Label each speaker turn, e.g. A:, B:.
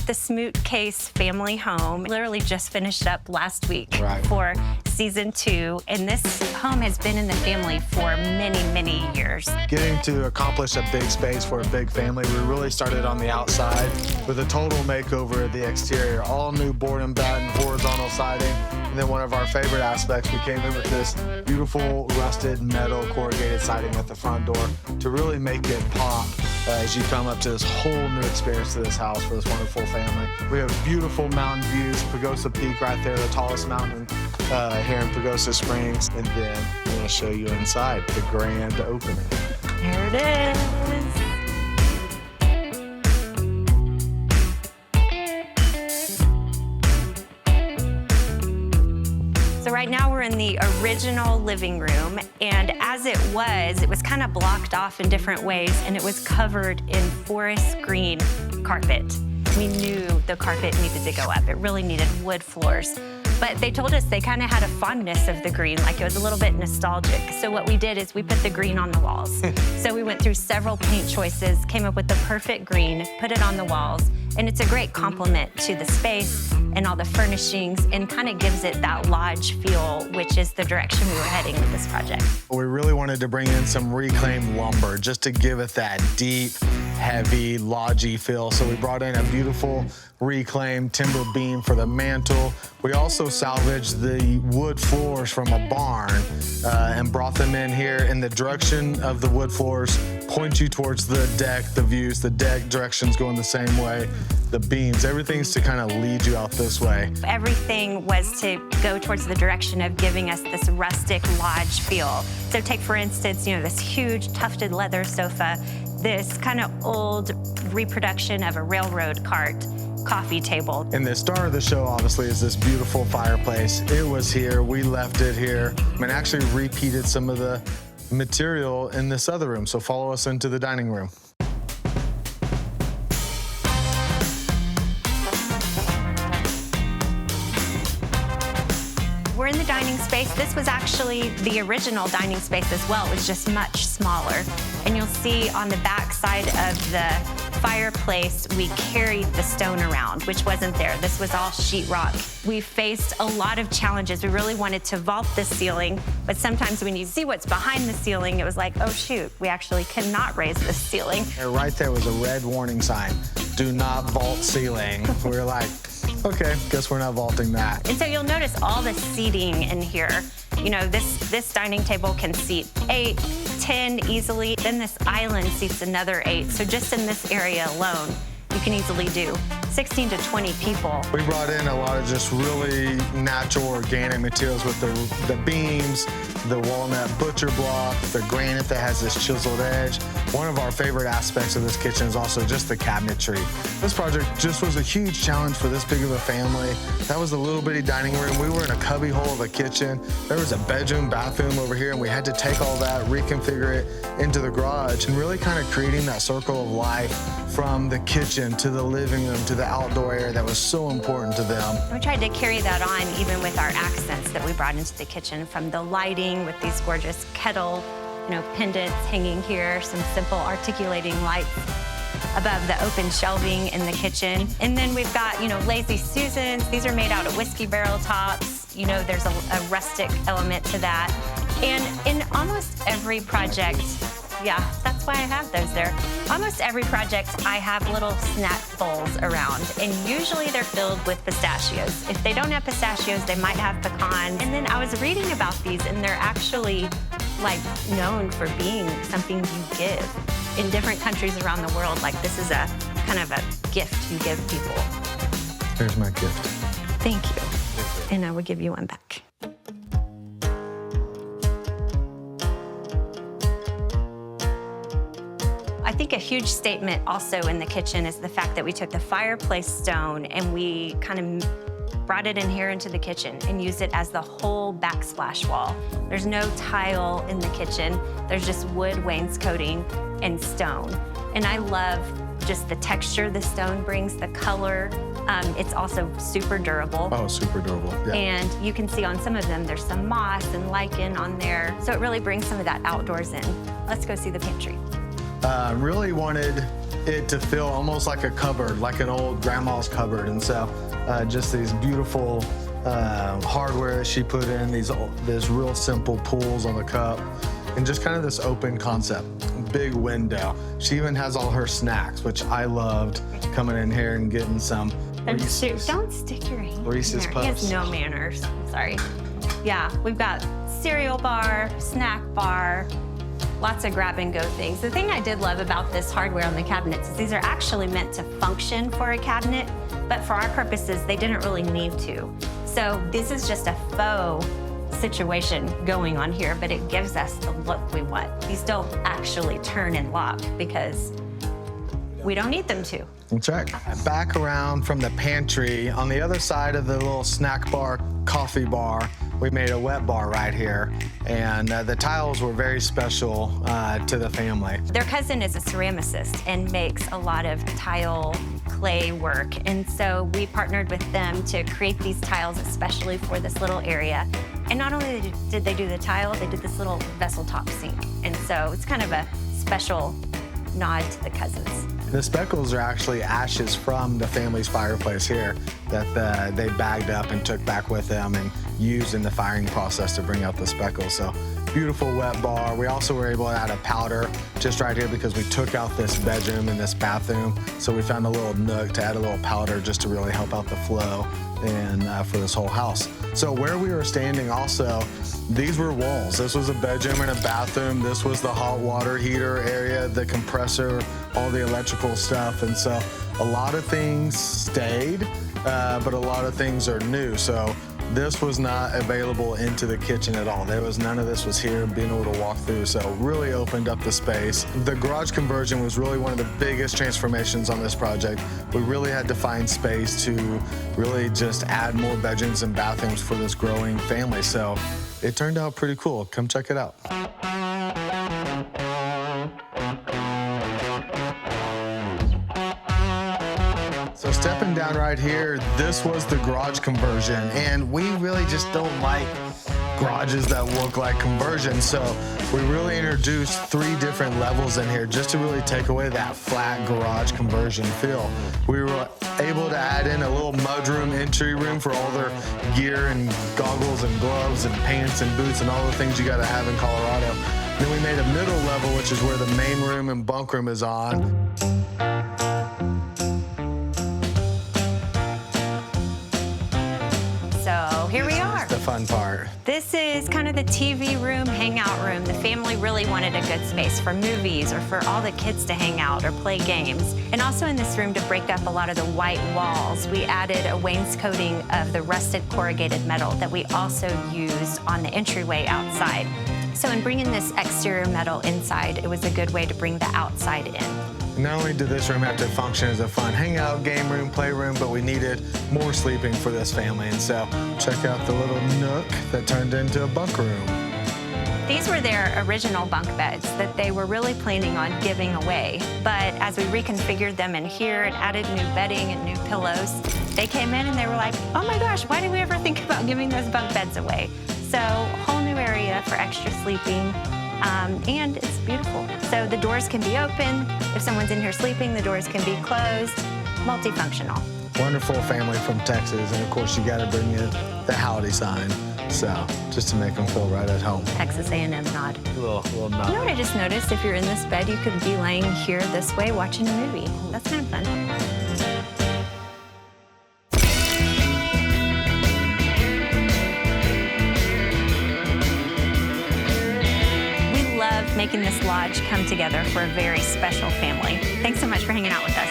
A: the Smoot Case family home. Literally just finished up last week for season 2, and this home has been in the family for many, many years.
B: Getting to accomplish a big space for a big family, we really started on the outside with a total makeover of the exterior, all new board and batten, horizontal siding, and then one of our favorite aspects, we came in with this beautiful rusted metal corrugated siding at the front door to really make it pop as you come up to this whole new experience to this house for this wonderful family. We have beautiful mountain views, Pagosa Peak right there, the tallest mountain here in Pagosa Springs. And then I'm gonna show you inside the grand opening.
A: There it is. So right now we're in the original living room, and as it was kind of blocked off in different ways, and it was covered in forest green carpet. We knew the carpet needed to go up. It really needed wood floors. But they told us they kind of had a fondness of the green, like it was a little bit nostalgic. So what we did is we put the green on the walls. So we went through several paint choices, came up with the perfect green, put it on the walls, and it's a great complement to the space and all the furnishings, and kind of gives it that lodge feel, which is the direction we were heading with this project.
B: We really wanted to bring in some reclaimed lumber just to give it that deep, heavy, lodgy feel. So we brought in a beautiful reclaimed timber beam for the mantle. We also salvaged the wood floors from a barn and brought them in here, and the direction of the wood floors point you towards the deck, the views, the deck directions going the same way, the beams, everything's to kind of lead you out this way.
A: Everything was to go towards the direction of giving us this rustic lodge feel. So take, for instance, you know, this huge tufted leather sofa, this kind of old reproduction of a railroad cart coffee table.
B: And the star of the show, obviously, is this beautiful fireplace. It was here, we left it here, and actually repeated some of the material in this other room. So follow us into the dining room.
A: We're in the dining space. This was actually the original dining space as well. It was just much smaller. And you'll see on the back side of the fireplace, we carried the stone around, which wasn't there. This was all sheetrock. We faced a lot of challenges. We really wanted to vault the ceiling, but sometimes when you see what's behind the ceiling, it was like, oh shoot, we actually cannot raise this ceiling.
B: Right there was a red warning sign. Do not vault ceiling. We were like, okay, guess we're not vaulting that.
A: And so you'll notice all the seating in here. You know, this dining table can seat 8, 10 easily. Then this island seats another 8. So just in this area alone, you can easily do 16 to 20 people.
B: We brought in a lot of just really natural organic materials with the beams, the walnut butcher block, the granite that has this chiseled edge. One of our favorite aspects of this kitchen is also just the cabinetry. This project just was a huge challenge for this big of a family. That was a little bitty dining room. We were in a cubby hole of a kitchen. There was a bedroom, bathroom over here, and we had to take all that, reconfigure it into the garage, and really kind of creating that circle of life from the kitchen to the living room to the outdoor area that was so important to them.
A: We tried to carry that on even with our accents that we brought into the kitchen, from the lighting with these gorgeous kettle, you know, pendants hanging here, some simple articulating lights above the open shelving in the kitchen. And then we've got, you know, Lazy Susans. These are made out of whiskey barrel tops. You know, there's a rustic element to that. And in almost every project, yeah, that's why I have those there. Almost every project, I have little snack bowls around, and usually they're filled with pistachios. If they don't have pistachios, they might have pecans. And then I was reading about these, and they're actually like known for being something you give in different countries around the world. Like, this is a kind of a gift you give people.
B: Here's my gift.
A: Thank you. And I will give you one back. I think a huge statement also in the kitchen is the fact that we took the fireplace stone and we kind of brought it in here into the kitchen and used it as the whole backsplash wall. There's no tile in the kitchen. There's just wood wainscoting and stone. And I love just the texture the stone brings, the color. It's also super durable.
B: Oh, super durable, yeah.
A: And you can see on some of them, there's some moss and lichen on there. So it really brings some of that outdoors in. Let's go see the pantry.
B: Really wanted it to feel almost like a cupboard, like an old grandma's cupboard. And so just these beautiful hardware that she put in, these real simple pulls on the cup, and just kind of this open concept. Big window. She even has all her snacks, which I loved, coming in here and getting some Reese's.
A: Don't stick your hand
B: Reese's
A: in there. He has
B: Puffs.
A: no manners. Sorry. Yeah, we've got cereal bar, snack bar, lots of grab and go things. The thing I did love about this hardware on the cabinets is these are actually meant to function for a cabinet, but for our purposes, they didn't really need to. So this is just a faux situation going on here, but it gives us the look we want. These don't actually turn and lock because we don't need them to.
B: That's right. Back around from the pantry, on the other side of the little snack bar, coffee bar, we made a wet bar right here. And the tiles were very special to the family.
A: Their cousin is a ceramicist and makes a lot of tile clay work. And so we partnered with them to create these tiles especially for this little area. And not only did they do the tile, they did this little vessel top sink. And so it's kind of a special nod to the cousins.
B: The speckles are actually ashes from the family's fireplace here that they bagged up and took back with them and used in the firing process to bring out the speckles. So beautiful wet bar. We also were able to add a powder just right here because we took out this bedroom and this bathroom. So we found a little nook to add a little powder just to really help out the flow and for this whole house. So where we were standing also, these were walls. This was a bedroom and a bathroom. This was the hot water heater area, the compressor, all the electrical stuff. And so a lot of things stayed, but a lot of things are new. So this was not available into the kitchen at all. None of this was here, being able to walk through. So really opened up the space. The garage conversion was really one of the biggest transformations on this project. We really had to find space to really just add more bedrooms and bathrooms for this growing family. So it turned out pretty cool. Come check it out. So stepping down right here, this was the garage conversion, and we really just don't like garages that look like conversions. So we really introduced 3 different levels in here just to really take away that flat garage conversion feel. We were able to add in a little mudroom entry room for all their gear and goggles and gloves and pants and boots and all the things you gotta have in Colorado. Then we made a middle level, which is where the main room and bunk room is on.
A: So here we are.
B: The fun part.
A: This is kind of the TV room, hangout room. The family really wanted a good space for movies or for all the kids to hang out or play games. And also in this room, to break up a lot of the white walls, we added a wainscoting of the rusted corrugated metal that we also used on the entryway outside. So in bringing this exterior metal inside, it was a good way to bring the outside in.
B: Not only did this room have to function as a fun hangout, game room, playroom, but we needed more sleeping for this family. And so check out the little nook that turned into a bunk room.
A: These were their original bunk beds that they were really planning on giving away. But as we reconfigured them in here and added new bedding and new pillows, they came in and they were like, oh my gosh, why did we ever think about giving those bunk beds away? So whole new area for extra sleeping. And it's beautiful. So the doors can be open. If someone's in here sleeping, the doors can be closed. Multifunctional.
B: Wonderful family from Texas. And of course, you got to bring in the howdy sign. So just to make them feel right at home.
A: Texas A&M nod.
B: A little nod.
A: You know what I just noticed? If you're in this bed, you could be laying here this way watching a movie. That's kind of fun. Making this lodge come together for a very special family. Thanks so much for hanging out with us.